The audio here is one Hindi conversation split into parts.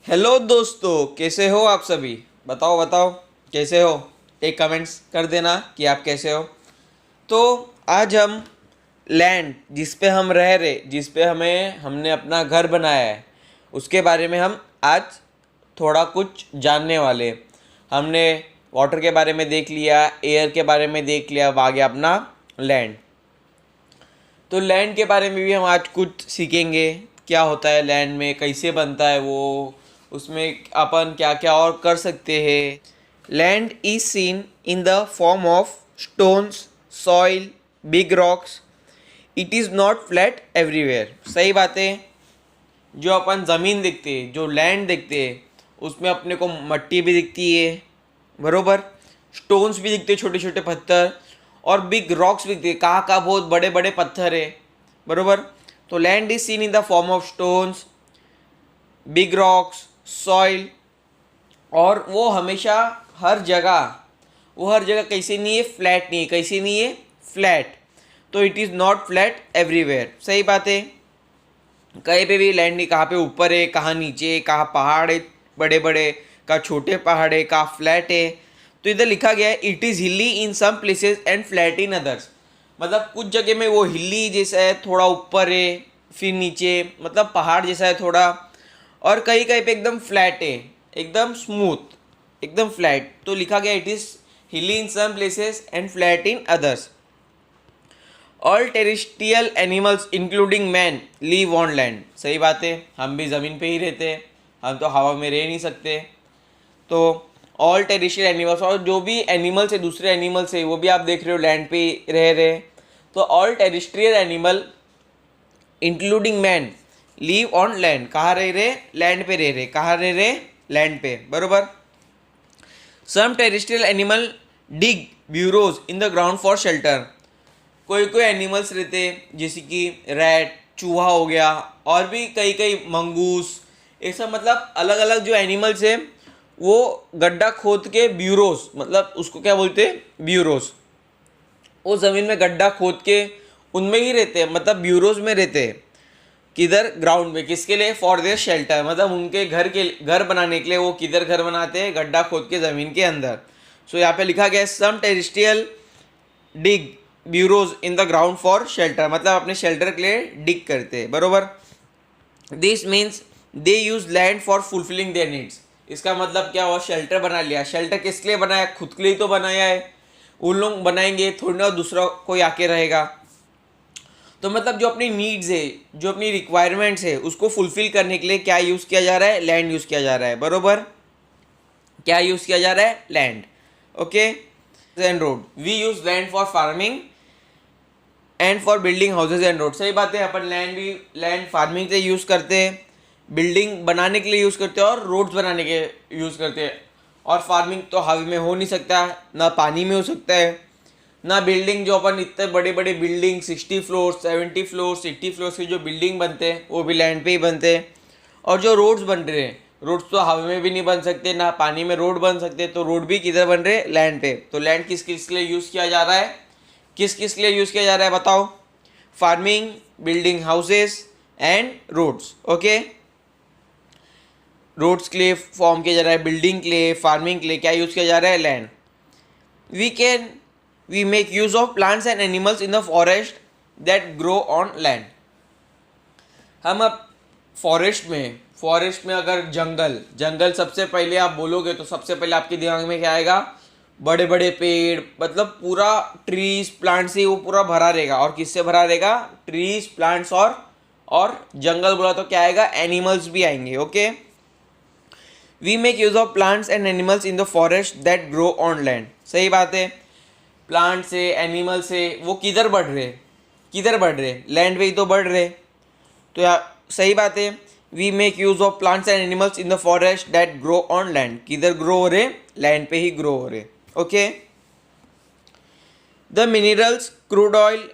हेलो दोस्तों, कैसे हो आप सभी। बताओ बताओ कैसे हो। एक कमेंट्स कर देना कि आप कैसे हो। तो आज हम लैंड जिस पे हम रह रहे, जिस पे हमने अपना घर बनाया है, उसके बारे में हम आज थोड़ा कुछ जानने वाले। हमने वाटर के बारे में देख लिया, एयर के बारे में देख लिया, अब आ गया अपना लैंड। तो लैंड के बारे में भी हम आज कुछ सीखेंगे। क्या होता है लैंड में, कैसे बनता है वो, उसमें अपन क्या क्या और कर सकते हैं। Land is seen in the form of stones, soil, big rocks. It is not flat everywhere. सही बात है। जो अपन ज़मीन देखते हैं, जो लैंड देखते हैं, उसमें अपने को मट्टी भी दिखती है, बरोबर। स्टोन्स भी दिखते हैं, छोटे छोटे पत्थर, और बिग रॉक्स भी दिखते हैं, कहाँ कहाँ बहुत बड़े बड़े पत्थर है, बरोबर। तो land is seen in the form of stones, big rocks, soil. और वो हमेशा हर जगह, वो हर जगह कैसे नहीं है, फ्लैट नहीं है। कैसे नहीं है, फ्लैट। तो it is not flat everywhere. सही बात है। कहीं पे भी लैंड नहीं, कहाँ पे ऊपर है, कहाँ नीचे है, कहाँ पहाड़ है बड़े बड़े, कहाँ छोटे पहाड़ है, कहाँ फ्लैट है। तो इधर लिखा गया है it is hilly in some places and flat in others. मतलब कुछ जगह में वो हिली जैसा है, थोड़ा ऊपर है, फिर नीचे, मतलब पहाड़ जैसा है थोड़ा। और कहीं कहीं पे एकदम फ्लैट है, एकदम स्मूथ, एकदम फ्लैट। तो लिखा गया it is hilly in some places and flat in others. All terrestrial animals including man live on land. सही बात है। हम भी ज़मीन पे ही रहते हैं, हम तो हवा में रह नहीं सकते। तो ऑल टेरिस्ट्रियल एनिमल्स, और जो भी एनिमल्स है, दूसरे एनिमल्स है, वो भी आप देख रहे हो लैंड पे ही रह रहे। तो all terrestrial animal including man live on land. कहाँ रह रहे, लैंड पे रह रहे। कहाँ रह रहे, लैंड पे, बरोबर। Some terrestrial animal dig burrows in the ground for shelter. कोई कोई एनिमल्स रहते हैं, जैसे कि रैट, चूहा हो गया, और भी कई कई मंगूस, ऐसा। मतलब अलग अलग जो एनिमल्स हैं, वो गड्ढा खोद के ब्यूरोस, मतलब उसको क्या बोलते हैं, ब्यूरोस। वो ज़मीन में गड्ढा खोद के उनमें ही रहते हैं, मतलब ब्यूरोज में रहते हैं। किधर, ग्राउंड में। किसके लिए, फॉर देयर शेल्टर, मतलब उनके घर बनाने के लिए वो किधर घर बनाते हैं, गड्ढा खोद के ज़मीन के अंदर। सो यहाँ पे लिखा गया है some terrestrial dig burrows in the ground for shelter, मतलब अपने शेल्टर के लिए डिग करते हैं, बरोबर। This means they use land for fulfilling their needs. इसका मतलब क्या हुआ, शेल्टर बना लिया। शेल्टर किसके लिए बनाया, खुद के लिए तो बनाया है। उन लोग बनाएंगे थोड़ी ना, दूसरा कोई आके रहेगा। तो मतलब जो अपनी नीड्स है, जो अपनी रिक्वायरमेंट्स है, उसको फुलफिल करने के लिए क्या यूज़ किया जा रहा है, लैंड यूज़ किया जा रहा है, बरोबर। क्या यूज़ किया जा रहा है, land. Okay. And road, we use land for farming and for building houses and road. सही बात है। अपन लैंड फार्मिंग से यूज़ करते हैं, बिल्डिंग बनाने के लिए यूज़ करते हैं, और रोड्स बनाने के यूज़ करते हैं। और फार्मिंग तो हवा में हो नहीं सकता, ना पानी में हो सकता है, ना बिल्डिंग। जो अपन इतने बड़े बड़े बिल्डिंग 60 फ्लोर, 70 फ्लोर, 80 फ्लोर के जो बिल्डिंग बनते हैं, वो भी लैंड पे ही बनते हैं। और जो रोड्स बन रहे हैं, रोड्स तो हवा में भी नहीं बन सकते, ना पानी में रोड बन सकते। तो रोड भी किधर बन रहे हैं, लैंड पे। तो लैंड किस किस के लिए यूज़ किया जा रहा है, किस किस के लिए यूज़ किया जा रहा है, बताओ। Farming, building houses and roads. Okay. Roads के लिए फॉर्म किया जा रहा है, बिल्डिंग के लिए, फार्मिंग के लिए क्या यूज़ किया जा रहा है, land. We make use of plants and animals in the forest that grow on land. हम अब फॉरेस्ट में अगर जंगल सबसे पहले आप बोलोगे, तो सबसे पहले आपके दिमाग में क्या आएगा, बड़े बड़े पेड़, मतलब पूरा ट्रीज प्लांट से वो पूरा भरा रहेगा। और किससे भरा रहेगा, ट्रीज प्लांट्स, और जंगल बोला तो क्या आएगा, एनिमल्स भी आएंगे। Okay. We make use of plants and animals in the forest that grow on land. सही बात है। प्लांट से, एनिमल से, वो किधर बढ़ रहे, किधर बढ़ रहे, लैंड पे ही तो बढ़ रहे। तो यार सही बात है। We make use of plants and animals in the forest that grow on land. किधर ग्रो हो रहे, लैंड पे ही ग्रो हो रहे। Okay. The minerals, crude oil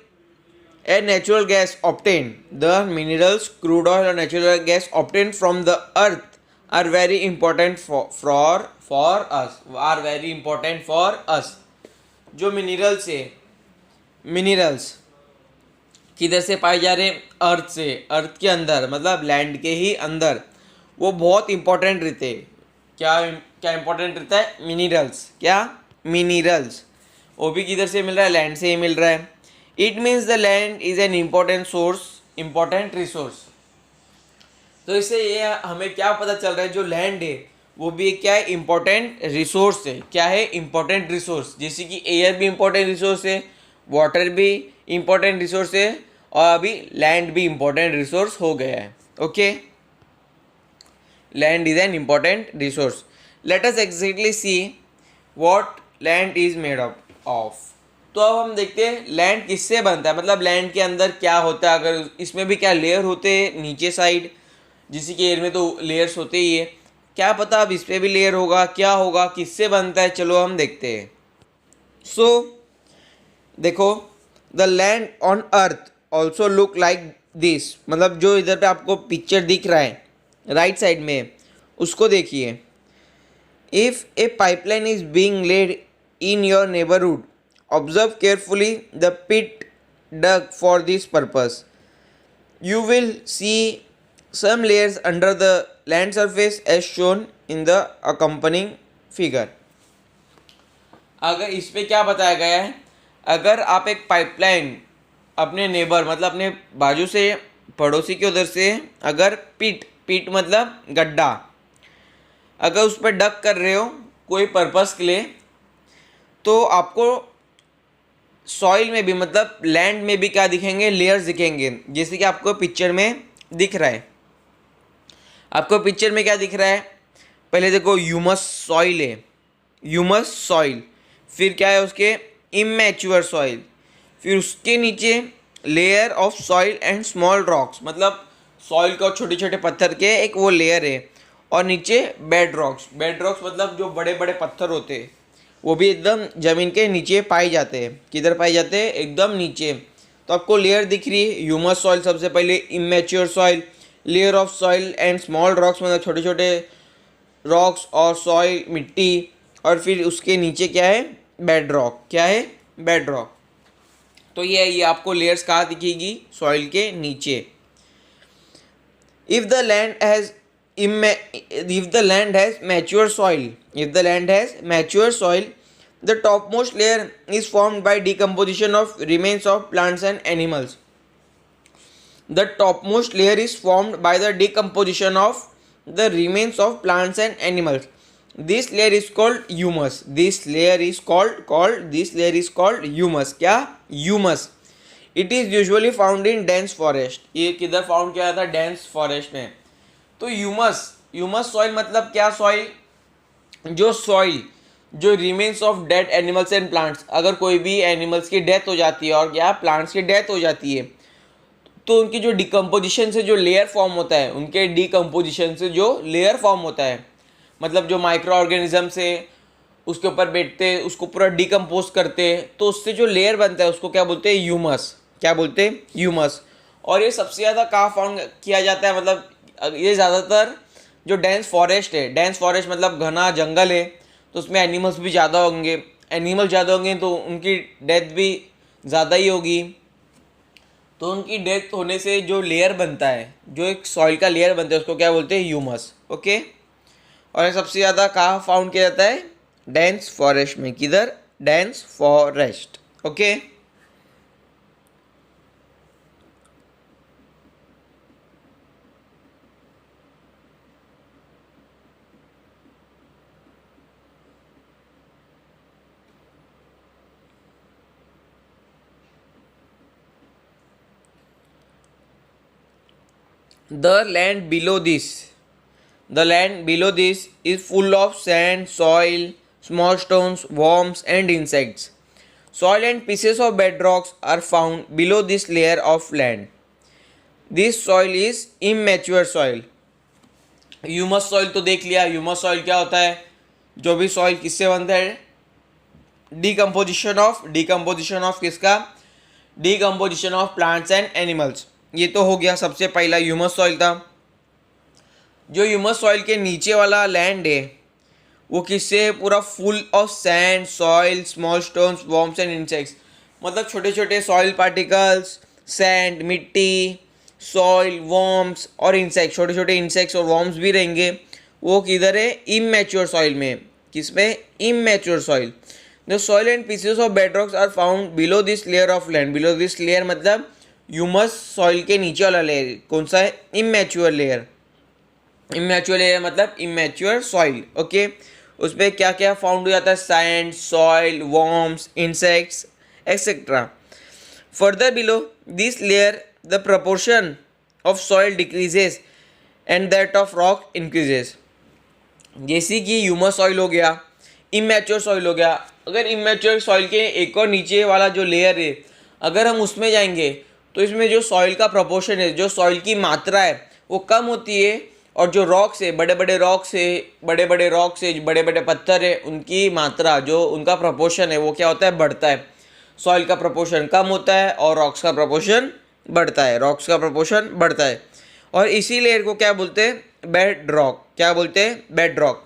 and natural gas obtain, the minerals, crude oil और natural gas obtain from the earth are very important for us, are very important for us. जो मिनरल्स है, मिनरल्स किधर से पाए जा रहे हैं, अर्थ से, अर्थ के अंदर, मतलब लैंड के ही अंदर। वो बहुत इंपॉर्टेंट रहते हैं। क्या क्या इंपॉर्टेंट रहता है? मिनरल्स। क्या? मिनरल्स। वो भी किधर से मिल रहा है? लैंड से ही मिल रहा है। It means the land is an important source, important resource. तो इससे ये हमें क्या पता चल रहा है, जो लैंड है वो भी क्या है? इम्पोर्टेंट रिसोर्स है। क्या है? Important resource. जैसे कि एयर भी इम्पोर्टेंट रिसोर्स है, वाटर भी इम्पोर्टेंट रिसोर्स है, और अभी लैंड भी इम्पोर्टेंट रिसोर्स हो गया है। Okay, land is an important resource. Let us exactly see what land is made up of. तो अब हम देखते हैं लैंड किससे बनता है, मतलब लैंड के अंदर क्या होता है, अगर इसमें भी क्या लेयर होते हैं नीचे साइड, जैसे कि एयर में तो लेयर्स होते ही है, क्या पता अब इस पर भी लेयर होगा, क्या होगा, किससे बनता है, चलो हम देखते हैं। सो देखो, the land on earth also look like this, मतलब जो इधर पे आपको पिक्चर दिख रहा है राइट साइड में, उसको देखिए। If a pipeline is being laid in your neighbourhood, observe carefully the pit dug for this purpose. You will see some layers under the land surface as shown in the accompanying figure. अगर इस पे क्या बताया गया है, अगर आप एक पाइपलाइन अपने नेबर मतलब अपने बाजू से, पड़ोसी के उधर से, अगर पिट मतलब गड्ढा, अगर उस पर डग कर रहे हो कोई पर्पस के लिए, तो आपको सॉइल में भी मतलब लैंड में भी क्या दिखेंगे? लेयर्स दिखेंगे, जैसे कि आपको पिक्चर में दिख रहा है। आपको पिक्चर में क्या दिख रहा है? पहले देखो, ह्यूमस सॉइल है, ह्यूमस सॉइल, फिर क्या है उसके? इमैच्योर सॉइल, फिर उसके नीचे layer of soil and small rocks, मतलब सॉइल का छोटे छोटे पत्थर के एक वो लेयर है, और नीचे बेड रॉक्स। बेड रॉक्स मतलब जो बड़े बड़े पत्थर होते हैं, वो भी एकदम ज़मीन के नीचे पाए जाते हैं। किधर पाए जाते हैं? एकदम नीचे। तो आपको लेयर दिख रही है, ह्यूमस सॉइल सबसे पहले, immature soil, layer of soil and small rocks, मतलब छोटे छोटे रॉक्स और सॉइल मिट्टी, और फिर उसके नीचे क्या है? Bed rock. क्या है? Bed rock. तो ये आपको लेयर्स कहाँ दिखेगी? सॉइल के नीचे। If the land has mature soil, the topmost layer is formed by decomposition of remains of plants and animals. The topmost layer is formed by the decomposition of the remains of plants and animals. This layer is called humus. This layer is called humus. क्या? Humus. It is usually found in dense forest. ये किधर फाउंड किया जाता है? डेंस फॉरेस्ट में। तो ह्यूमस सॉइल मतलब क्या? सॉइल जो remains of dead animals and plants, अगर कोई भी एनिमल्स की डेथ हो जाती है और क्या प्लांट्स की डेथ हो जाती है, तो उनकी जो डिकम्पोजिशन से जो लेयर फॉर्म होता है, उनके डिकम्पोजिशन से जो लेयर फॉर्म होता है, मतलब जो माइक्रो ऑर्गेनिज्म से उसके ऊपर बैठते, उसको पूरा डिकम्पोज करते, तो उससे जो लेयर बनता है उसको क्या बोलते हैं? ह्यूमस। क्या बोलते हैं? ह्यूमस। और ये सबसे ज़्यादा कहाँ फाउंड किया जाता है? मतलब ये ज़्यादातर जो डेंस फॉरेस्ट है, डेंस फॉरेस्ट मतलब घना जंगल है, तो उसमें एनिमल्स भी ज़्यादा होंगे, एनिमल ज़्यादा होंगे तो उनकी डेथ भी ज़्यादा ही होगी। तो उनकी डेथ होने से जो लेयर बनता है, जो एक सॉइल का लेयर बनता है, उसको क्या बोलते हैं? ह्यूमस। ओके। और ये सबसे ज़्यादा कहाँ फाउंड किया जाता है? डेंस फॉरेस्ट में। किधर? Dense forest. Okay. The land below this is full of sand, soil, small stones, worms, and insects. Soil and pieces of bedrocks are found below this layer of land. This soil is immature soil. Humus soil तो देख लिया। ह्यूमस सॉइल क्या होता है? जो भी सॉइल किससे बनता है? डिकम्पोजिशन ऑफ किसका? Decomposition of plants and animals. ये तो हो गया, सबसे पहला ह्यूमस सॉइल था। जो ह्यूमस सॉइल के नीचे वाला लैंड है वो किससे? पूरा full of sand, soil, small stones, worms and insects, मतलब छोटे छोटे सॉइल पार्टिकल्स, सैंड, मिट्टी, सॉइल, वॉर्म्स और इंसेक्ट, छोटे छोटे इंसेक्ट्स और वॉर्म्स भी रहेंगे, वो किधर है, इमैच्योर सॉइल में। किसमें, immature soil. The soil and pieces of bedrocks are found below this layer of land. Below this layer मतलब ह्यूमस सॉइल के नीचे वाला लेयर कौन सा है, इमैच्योर लेयर। इमैच्योर लेयर मतलब इमैच्योर सॉइल, ओके। उसमें क्या क्या फाउंड हो जाता है, sand, soil, worms, insects etcetera. Further below this layer the proportion of soil decreases and that of rock increases। जैसे कि ह्यूमस सॉइल हो गया, इमैच्योर सॉइल हो गया। अगर इमैच्योर सॉइल के एक और नीचे वाला जो लेयर है, अगर हम उसमें जाएंगे तो इसमें जो सॉइल का प्रपोर्शन है, जो सॉइल की मात्रा है वो कम होती है, और जो रॉक्स है, बड़े बड़े रॉक्स है, बड़े बड़े रॉक्स है, बड़े बड़े पत्थर है, उनकी मात्रा, जो उनका प्रपोर्शन है वो क्या होता है, बढ़ता है। सॉइल का प्रपोर्शन कम होता है और रॉक्स का प्रपोर्शन बढ़ता है, रॉक्स का प्रपोर्शन बढ़ता है। और इसी लेयर को क्या बोलते हैं, बेड रॉक। क्या बोलते हैं, bedrock.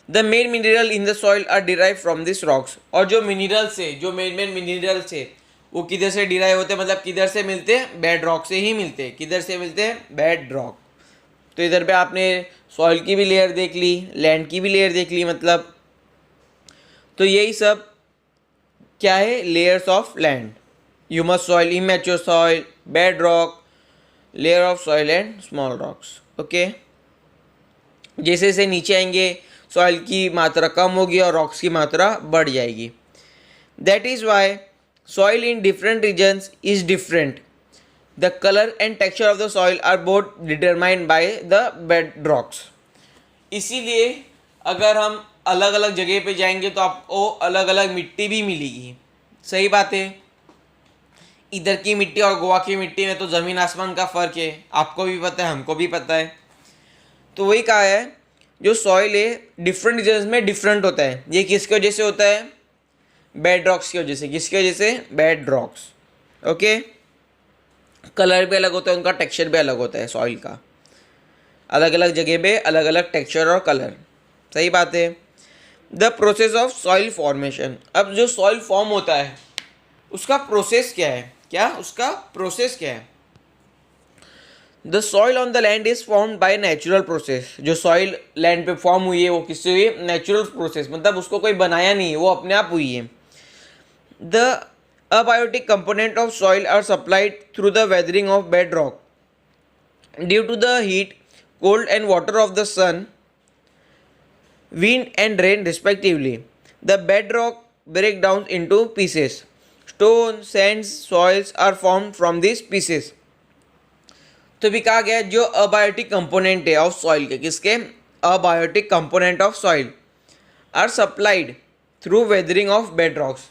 The main mineral in the soil are derive from this rocks. और जो मिनरल्स है, जो मेन मेन मिनरल्स है वो किधर से डिराइव होते हैं, मतलब किधर से मिलते हैं, बेड रॉक से ही मिलते हैं। किधर से मिलते हैं, बेड रॉक। तो इधर पे आपने सॉइल की भी लेयर देख ली, लैंड की भी लेयर देख ली, मतलब तो यही सब क्या है, layers of land. Humus soil, immature soil, bed rock, layer of soil and small rocks, okay. जैसे जैसे नीचे आएंगे सॉइल की मात्रा कम होगी और रॉक्स की मात्रा बढ़ जाएगी। That is why soil in different regions is different. The colour and texture of the soil are both determined by the bedrocks. इसीलिए अगर हम अलग अलग जगह पे जाएंगे तो आपको अलग अलग मिट्टी भी मिलेगी। सही बात है। इधर की मिट्टी और गोवा की मिट्टी में तो ज़मीन आसमान का फ़र्क है, आपको भी पता है, हमको भी पता है। तो वही कहा है, जो सॉइल है डिफरेंट रीजन्स में डिफरेंट होता है। ये किसकी वजह से होता है, बेड रॉक्स की वजह से। किसकी वजह से, बेड रॉक्स, ओके। कलर भी अलग होता है, उनका टेक्सचर भी अलग होता है सॉइल का। अलग अलग जगह पे अलग अलग टेक्सचर और कलर। सही बात है। The process of soil formation. अब जो सॉइल फॉर्म होता है उसका प्रोसेस क्या है, क्या उसका प्रोसेस क्या है। The soil on the land is formed by natural process. जो सॉइल लैंड पे फॉर्म हुई है वो किससे हुई है, नेचुरल प्रोसेस, मतलब उसको कोई बनाया नहीं है, वो अपने आप हुई है। The abiotic component of soil are supplied through the weathering of bedrock due to the heat, cold and water of the sun, wind and rain respectively. The bedrock break down into pieces. Stone, sands, soils are formed from these pieces. तो भी कहा गया जो अबायोटिक कंपोनेंट है ऑफ सॉइल के, किसके, abiotic component of soil are supplied through weathering of bedrocks.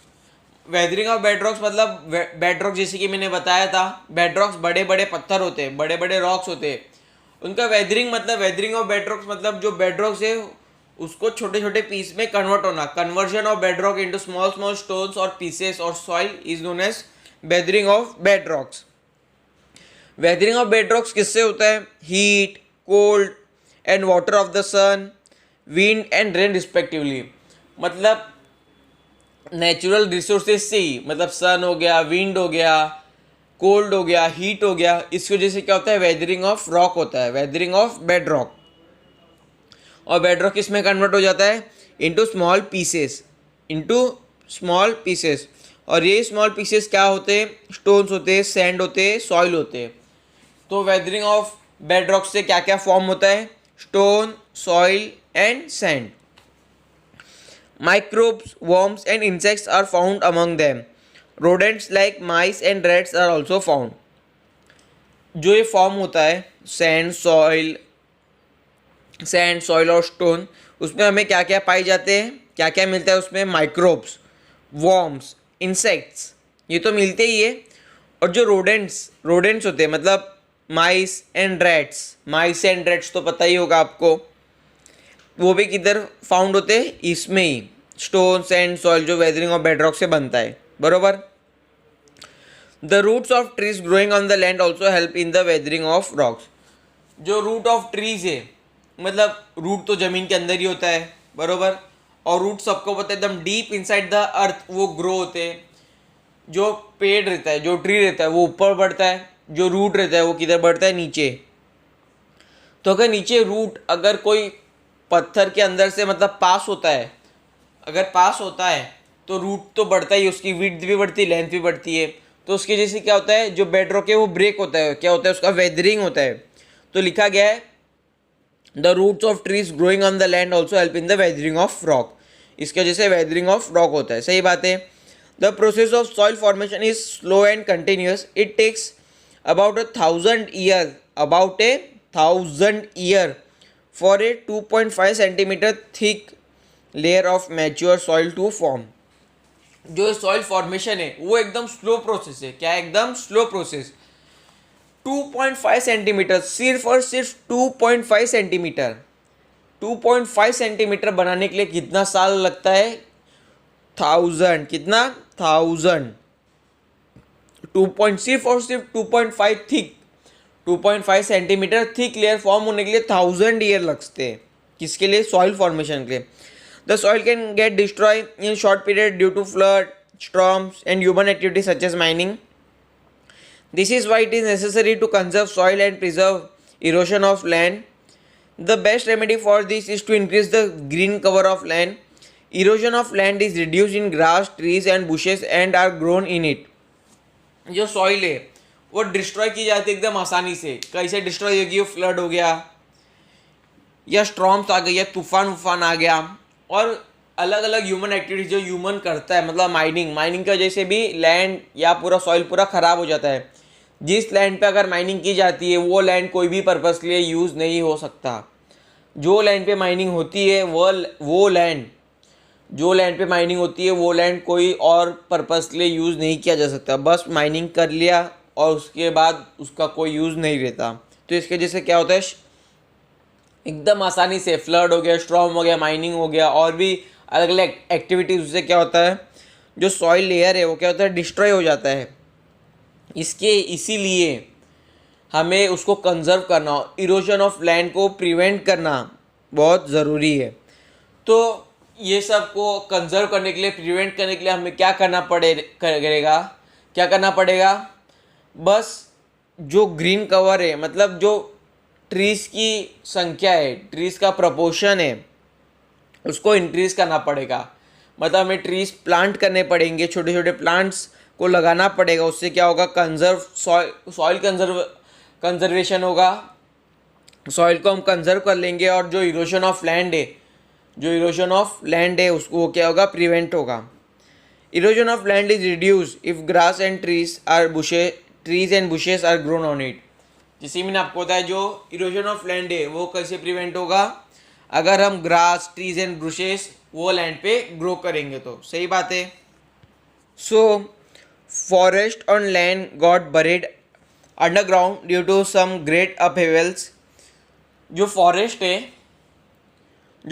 Weathering of bedrocks मतलब बेडरॉक, जैसे कि मैंने बताया था, बेडरॉक्स बड़े बड़े पत्थर होते हैं, बड़े बड़े रॉक्स होते हैं। उनका वेदरिंग मतलब, वेदरिंग ऑफ बेडरॉक्स मतलब जो बेडरॉक्स है उसको छोटे छोटे पीस में कन्वर्ट होना। Conversion of bedrock into small small stones और पीसेस और soil is known as weathering of bedrocks. Weathering of bedrocks किससे होता है, heat, cold and water of the sun, wind and rain respectively. मतलब नेचुरल रिसोर्सेज से ही, मतलब सन हो गया, विंड हो गया, कोल्ड हो गया, हीट हो गया, इसकी वजह से क्या होता है, वेदरिंग ऑफ रॉक होता है, वेदरिंग ऑफ बेड रॉक। और बेड रॉक किस में कन्वर्ट हो जाता है, into small pieces, into small pieces. और ये स्मॉल पीसेस क्या होते हैं, स्टोन्स होते हैं, सैंड होते हैं, सॉइल होते हैं। तो वेदरिंग ऑफ बेड रॉक से क्या क्या फॉर्म होता है, stone, soil and sand. Microbes, worms and insects are found among them. Rodents like mice and rats are also found. जो ये फॉर्म होता है सैंड, सॉइल और स्टोन, उसमें हमें क्या क्या पाए जाते हैं, क्या क्या मिलता है उसमें, माइक्रोब्स, वॉर्म्स, इंसेक्ट्स, ये तो मिलते ही है। और जो रोडेंट्स होते हैं मतलब माइस एंड रैट्स तो पता ही होगा आपको, वो भी किधर फाउंड होते हैं, इसमें ही, स्टोन, सैंड, सॉइल जो वेदरिंग ऑफ बेडरॉक से बनता है, बरोबर। The roots of trees growing on the land also help in the weathering of rocks. जो रूट ऑफ ट्रीज है, मतलब रूट तो जमीन के अंदर ही होता है, बरोबर। और रूट सबको पता है एकदम डीप इनसाइड द अर्थ वो ग्रो होते हैं। जो पेड़ रहता है, जो ट्री रहता है वो ऊपर बढ़ता है, जो रूट रहता है वो किधर बढ़ता है, नीचे। तो अगर नीचे रूट अगर कोई पत्थर के अंदर से मतलब पास होता है, अगर पास होता है तो रूट तो बढ़ता ही, उसकी विड्थ भी बढ़ती है, लेंथ भी बढ़ती है। तो उसकी वजह से क्या होता है, जो बेड रॉक है वो ब्रेक होता है, क्या होता है, उसका वेदरिंग होता है। तो लिखा गया है the roots of trees growing on the land also help in the weathering of rock. इसकी वजह से वेदरिंग ऑफ रॉक होता है, सही बात है। The process of soil formation is slow and continuous. It takes about 1,000 years, about 1,000 years for a 2.5 centimeter thick layer of mature soil to form। जो सॉइल फॉर्मेशन है वो एकदम स्लो प्रोसेस है। क्या है? एकदम स्लो प्रोसेस। 2.5 सेंटीमीटर, सिर्फ और सिर्फ 2.5 सेंटीमीटर, 2.5 सेंटीमीटर बनाने के लिए कितना साल लगता है? 1,000, कितना? 1,000। सिर्फ और सिर्फ 2.5 thick, 2.5 centimetre thick layer form होने के लिए 1,000 ईयर लगते हैं। किसके लिए? सॉइल फॉर्मेशन के लिए। The soil can get destroy in short period due to flood, storms and human activities such as mining. This is why it is necessary to conserve soil and preserve erosion of land. The best remedy for this is to increase the green cover of land. Erosion of land is reduce in grass, trees and bushes and are grown in it. जो सॉइल है वो डिस्ट्रॉय की जाती है एकदम आसानी से। कैसे डिस्ट्रॉय होगी? वो फ्लड हो गया या स्टॉर्म्स आ गई या तूफान आ गया, और अलग अलग ह्यूमन एक्टिविटीज जो ह्यूमन करता है, मतलब माइनिंग की वजह से भी लैंड या पूरा सॉइल पूरा ख़राब हो जाता है। जिस लैंड पे अगर माइनिंग की जाती है वो लैंड कोई भी पर्पज़ के लिए यूज़ नहीं हो सकता। जो लैंड पे माइनिंग होती है वो लैंड, जो लैंड पे माइनिंग होती है वो लैंड कोई और पर्पज़ के लिए यूज़ नहीं किया जा सकता। बस माइनिंग कर लिया और उसके बाद उसका कोई यूज़ नहीं रहता। तो इसके वजह से क्या होता है, एकदम आसानी से फ्लड हो गया, स्टॉर्म हो गया, माइनिंग हो गया, और भी अलग अलग एक्टिविटीज, उससे क्या होता है, जो सॉइल लेयर है वो क्या होता है, डिस्ट्रॉय हो जाता है। इसीलिए हमें उसको कंजर्व करना, इरोजन ऑफ लैंड को प्रिवेंट करना बहुत ज़रूरी है। तो ये सब को कंजर्व करने के लिए, प्रिवेंट करने के लिए हमें क्या करना पड़ेगा? बस जो ग्रीन कवर है, मतलब जो ट्रीज़ की संख्या है, ट्रीज़ का प्रपोर्शन है, उसको इंक्रीज़ करना पड़ेगा। मतलब हमें ट्रीज़ प्लांट करने पड़ेंगे, छोटे छोटे प्लांट्स को लगाना पड़ेगा। उससे क्या होगा? सॉइल कंजर्वेशन होगा, सॉइल को हम कंजर्व कर लेंगे, और जो इरोशन ऑफ लैंड है उसको क्या होगा? प्रिवेंट होगा। Erosion of land is reduce if grass and trees and bushes are grown on it. जैसे मैंने आपको बताया, जो इरोजन ऑफ लैंड है वो कैसे प्रिवेंट होगा? अगर हम ग्रास, ट्रीज एंड बुशेस वो लैंड पे ग्रो करेंगे तो। सही बात है। So forest on land got buried underground due to some great upheavals. जो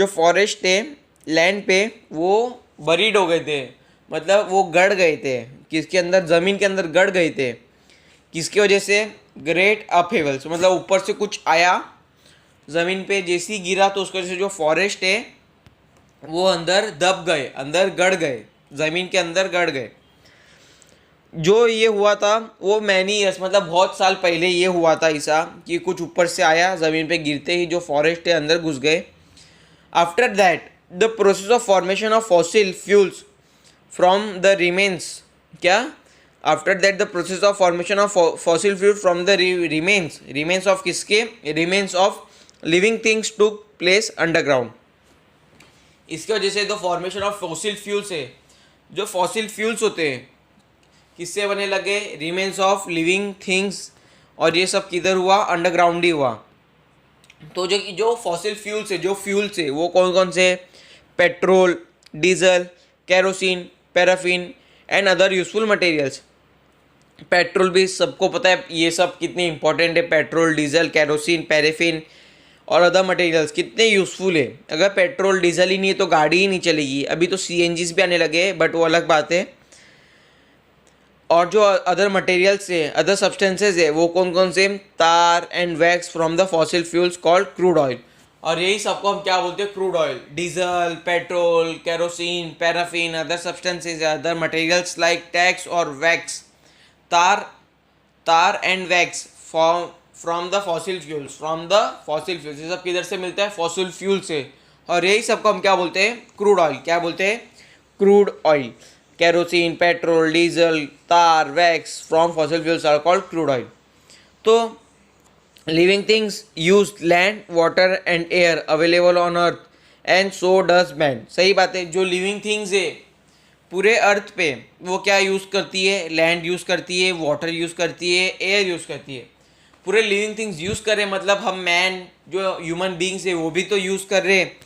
फॉरेस्ट है लैंड पे वो बरीड हो गए थे, मतलब वो गड़ गए थे। किसके अंदर? ज़मीन के अंदर गड़ गए थे। किसकी वजह से? ग्रेट अपहेवल्स, मतलब ऊपर से कुछ आया ज़मीन पे, जैसी गिरा तो उसकी वजह से जो फॉरेस्ट है वो अंदर दब गए, अंदर गड़ गए, ज़मीन के अंदर गड़ गए। जो ये हुआ था वो मैनी ईयर्स, मतलब बहुत साल पहले ये हुआ था ऐसा कि कुछ ऊपर से आया, ज़मीन पे गिरते ही जो फॉरेस्ट है अंदर घुस गए। After that the process of formation of fossil fuels from the remains, क्या? After that the process of formation of fossil fuel from the remains of किसके? Remains of living things took place underground. इसकी वजह से जो फॉर्मेशन ऑफ फॉसिल फ्यूल्स है, जो फॉसिल फ्यूल्स होते हैं किससे बने लगे? Remains of living things. और ये सब किधर हुआ? अंडरग्राउंड ही हुआ। तो जो फॉसिल फ्यूल्स है, जो फ्यूल्स है वो कौन कौन से? Petrol, diesel, kerosene, paraffin and other useful materials. Petrol भी सबको पता है ये सब कितने इंपॉर्टेंट है। पेट्रोल, डीजल, केरोसिन, पैराफिन और अदर मटेरियल्स कितने यूज़फुल है। अगर पेट्रोल डीजल ही नहीं है तो गाड़ी ही नहीं चलेगी। अभी तो CNGs भी आने लगे हैं, बट वो अलग बात है। और जो अदर मटेरियल्स है, अदर सब्सटेंसेज है, वो कौन कौन से? तार and wax from the fossil fuels called crude oil. और यही सबको हम क्या बोलते हैं? Crude oil. Diesel, petrol, kerosene, paraffin, other substances, other materials like tax और वैक्स। तार तार and wax from the fossil fuels, ये सब किधर से मिलता है? फॉसिल फ्यूल से। और यही सबको हम क्या बोलते हैं? Crude oil. क्या बोलते हैं? Crude oil. Kerosene, petrol, diesel, tar, wax from fossil fuels are called crude oil. तो living things use land, water and air available on earth and so does man. सही बात है। जो लिविंग थिंग्स है पूरे अर्थ पे, वो क्या यूज़ करती है? लैंड यूज़ करती है, वाटर यूज़ करती है, एयर यूज़ करती है। पूरे लिविंग थिंग्स यूज़ कर रहे, मतलब हम मैन जो ह्यूमन बींग्स है वो भी तो यूज़ कर रहे हैं।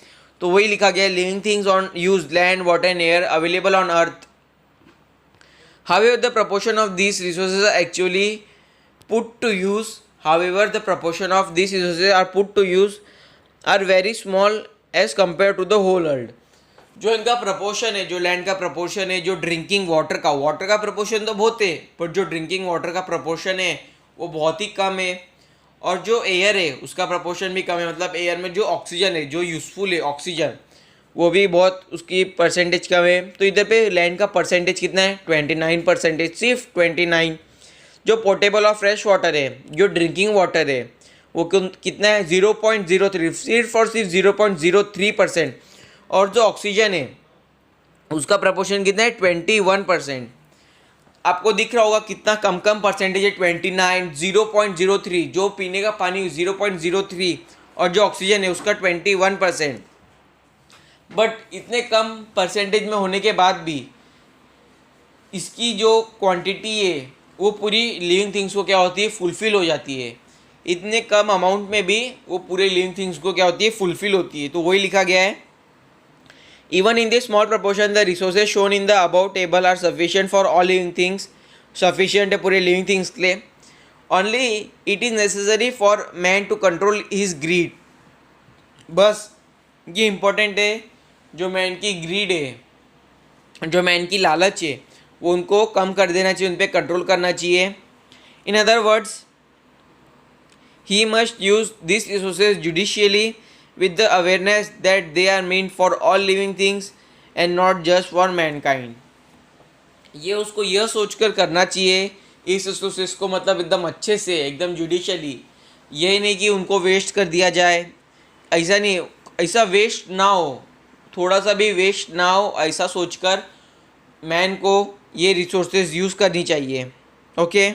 तो वही लिखा गया है, living things on use land, water and air available on earth. However, the proportion of these resources are actually put to use. However, the proportion of these resources are put to use are very small as compared to the whole world. जो इनका प्रपोर्शन है, जो लैंड का प्रपोर्शन है, जो ड्रिंकिंग वाटर का प्रपोर्शन तो बहुत है, पर जो ड्रिंकिंग वाटर का प्रपोर्शन है वो बहुत ही कम है। और जो एयर है उसका प्रपोर्शन भी कम है, मतलब एयर में जो ऑक्सीजन है, जो यूज़फुल है ऑक्सीजन, वो भी बहुत उसकी परसेंटेज कम है। तो इधर पे लैंड का परसेंटेज कितना है? 29%, सिर्फ 29। जो पोर्टेबल और फ्रेश वाटर है, जो ड्रिंकिंग वाटर है, वो कितना है? 0.03, सिर्फ और सिर्फ 0.03%। और जो ऑक्सीजन है उसका प्रपोर्शन कितना है? 21%। आपको दिख रहा होगा कितना कम कम परसेंटेज है, 29, 0.03। जो पीने का पानी 0.03 और जो ऑक्सीजन है उसका 21%। बट इतने कम परसेंटेज में होने के बाद भी इसकी जो क्वांटिटी है वो पूरी लिविंग थिंग्स को क्या होती है? फुलफिल हो जाती है। इतने कम अमाउंट में भी वो पूरे लिविंग थिंग्स को क्या होती है? फुलफिल होती है। तो वही लिखा गया है, even in the small proportion the resources shown in the about table are sufficient for all living things. Sufficient है पूरे लिविंग थिंग्स के लिए। Only it is necessary for man to control his greed. बस ये इम्पोर्टेंट है, जो मैन की ग्रीड है, जो मैन की लालच है, वो उनको कम कर देना चाहिए, उन पर कंट्रोल करना चाहिए। In other words, he must use this resources judicially with the awareness that they are meant for all living things and not just for mankind. ये उसको यह सोचकर करना चाहिए इस रिसोर्सेज को, मतलब एकदम अच्छे से, एकदम जुडिशली। यही नहीं कि उनको वेस्ट कर दिया जाए, ऐसा नहीं, ऐसा वेस्ट ना हो, थोड़ा सा भी वेस्ट ना हो, ऐसा सोचकर मैन को ये रिसोर्सेज यूज़ करनी चाहिए। ओके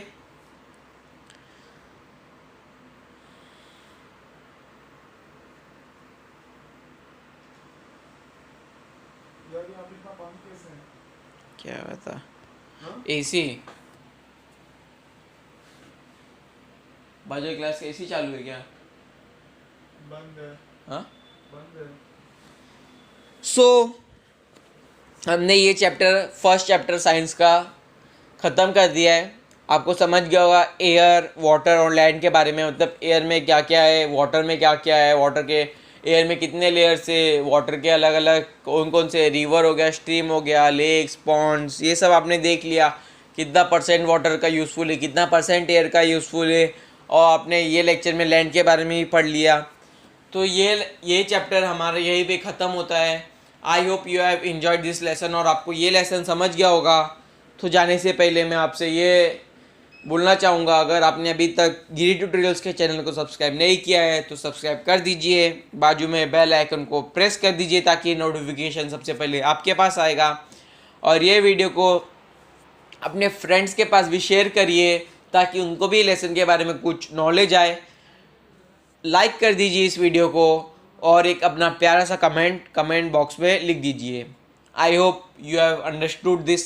क्या बता? एसी बाजू क्लास एसी चालू है क्या? बंद है। हाँ, बंद है। सो हमने ये चैप्टर, फर्स्ट चैप्टर साइंस का ख़त्म कर दिया है। आपको समझ गया होगा एयर, वाटर और लैंड के बारे में, मतलब एयर में क्या क्या है, वाटर में क्या क्या है, वाटर के एयर में कितने लेयर्स है, वाटर के अलग अलग कौन कौन से, रिवर हो गया, स्ट्रीम हो गया, लेक्स, पॉन्ड्स, ये सब आपने देख लिया। कितना परसेंट वाटर का यूज़फुल है, कितना परसेंट एयर का यूज़फुल है, और आपने ये लेक्चर में लैंड के बारे में भी पढ़ लिया। तो ये चैप्टर हमारा यहीं पे ख़त्म होता है। I hope you have enjoyed this lesson, और आपको ये लेसन समझ गया होगा। तो जाने से पहले मैं आपसे ये बोलना चाहूँगा, अगर आपने अभी तक गिरी ट्यूटोरियल्स के चैनल को सब्सक्राइब नहीं किया है तो सब्सक्राइब कर दीजिए, बाजू में बेल आइकन को प्रेस कर दीजिए ताकि नोटिफिकेशन सबसे पहले आपके पास आएगा। और ये वीडियो को अपने फ्रेंड्स के पास भी शेयर करिए ताकि उनको भी लेसन के बारे में कुछ नॉलेज आए। लाइक कर दीजिए इस वीडियो को, और एक अपना प्यारा सा कमेंट बॉक्स में लिख दीजिए। I hope you have understood this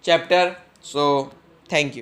chapter, so thank you.